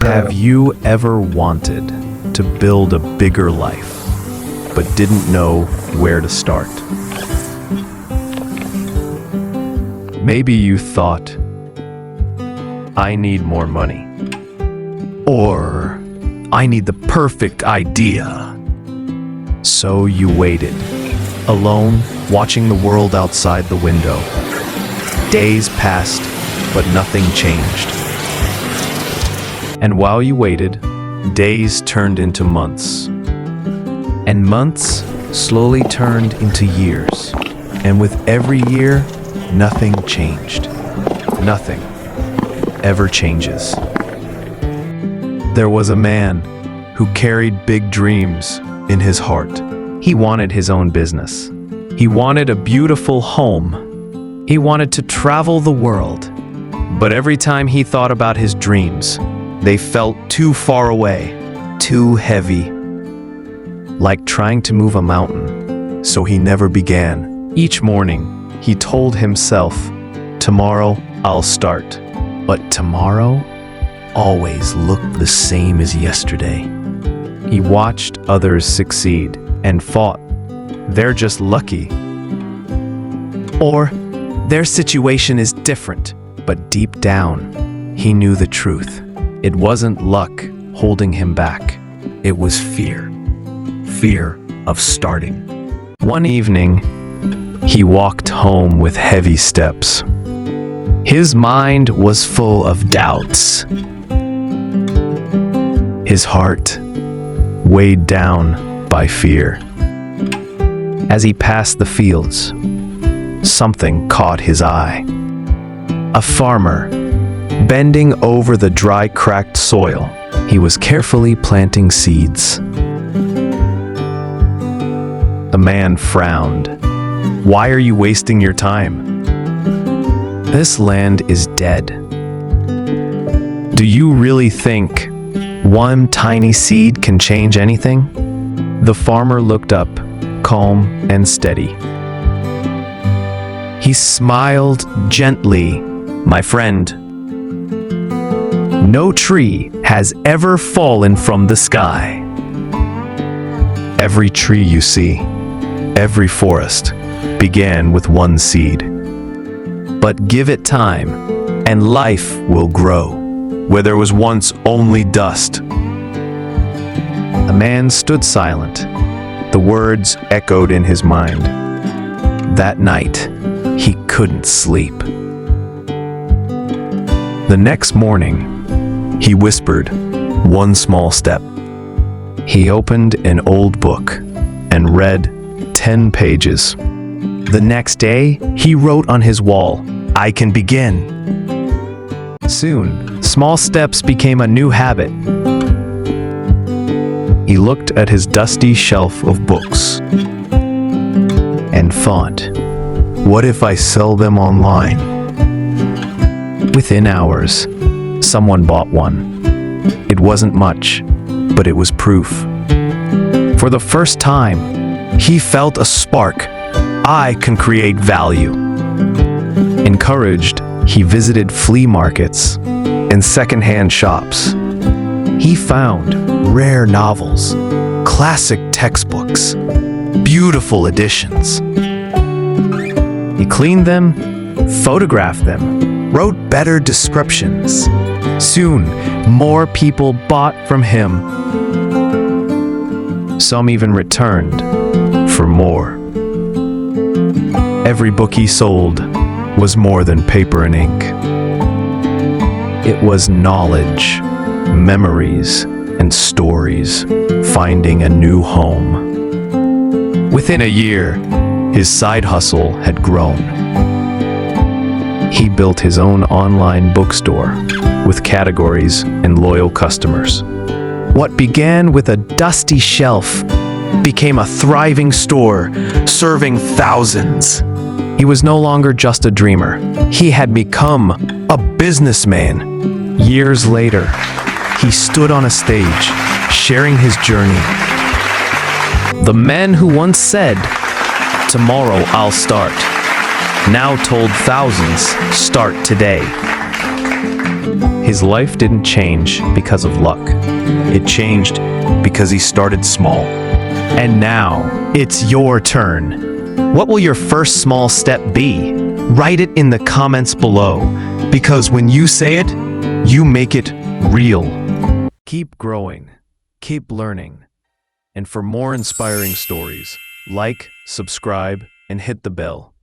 Have you ever wanted to build a bigger life, but didn't know where to start? Maybe you thought, I need more money. Or, I need the perfect idea. So you waited, alone, watching the world outside the window. Days passed, but nothing changed. And while you waited, days turned into months. And months slowly turned into years. And with every year, nothing changed. Nothing ever changes. There was a man who carried big dreams in his heart. He wanted his own business. He wanted a beautiful home. He wanted to travel the world. But every time he thought about his dreams, they felt too far away, too heavy, like trying to move a mountain. So he never began. Each morning, he told himself, tomorrow I'll start. But tomorrow always looked the same as yesterday. He watched others succeed and thought, they're just lucky. Or, their situation is different. But deep down, he knew the truth. It wasn't luck holding him back. It was fear. Fear of starting. One evening, he walked home with heavy steps. His mind was full of doubts. His heart weighed down by fear. As he passed the fields, something caught his eye. A farmer, bending over the dry, cracked soil, he was carefully planting seeds. The man frowned. Why are you wasting your time? This land is dead. Do you really think one tiny seed can change anything? The farmer looked up, calm and steady. He smiled gently. My friend, no tree has ever fallen from the sky. Every tree you see, every forest, began with one seed. But give it time, and life will grow, where there was once only dust. The man stood silent. The words echoed in his mind. That night, he couldn't sleep. The next morning, he whispered, one small step. He opened an old book and read 10 pages. The next day, he wrote on his wall, I can begin. Soon, small steps became a new habit. He looked at his dusty shelf of books and thought, what if I sell them online? Within hours, someone bought one. It wasn't much, but it was proof. For the first time, he felt a spark. I can create value. Encouraged, he visited flea markets and secondhand shops. He found rare novels, classic textbooks, beautiful editions. He cleaned them, photographed them, wrote better descriptions. Soon, more people bought from him. Some even returned for more. Every book he sold was more than paper and ink. It was knowledge, memories, and stories finding a new home. Within a year, his side hustle had grown. He built his own online bookstore with categories and loyal customers. What began with a dusty shelf became a thriving store serving thousands. He was no longer just a dreamer. He had become a businessman. Years later, he stood on a stage, sharing his journey. The man who once said, tomorrow I'll start, now told thousands, start today. His life didn't change because of luck. It changed because he started small. And now, it's your turn. What will your first small step be? Write it in the comments below, because when you say it, you make it real. Keep growing, keep learning. And for more inspiring stories, like, subscribe, and hit the bell.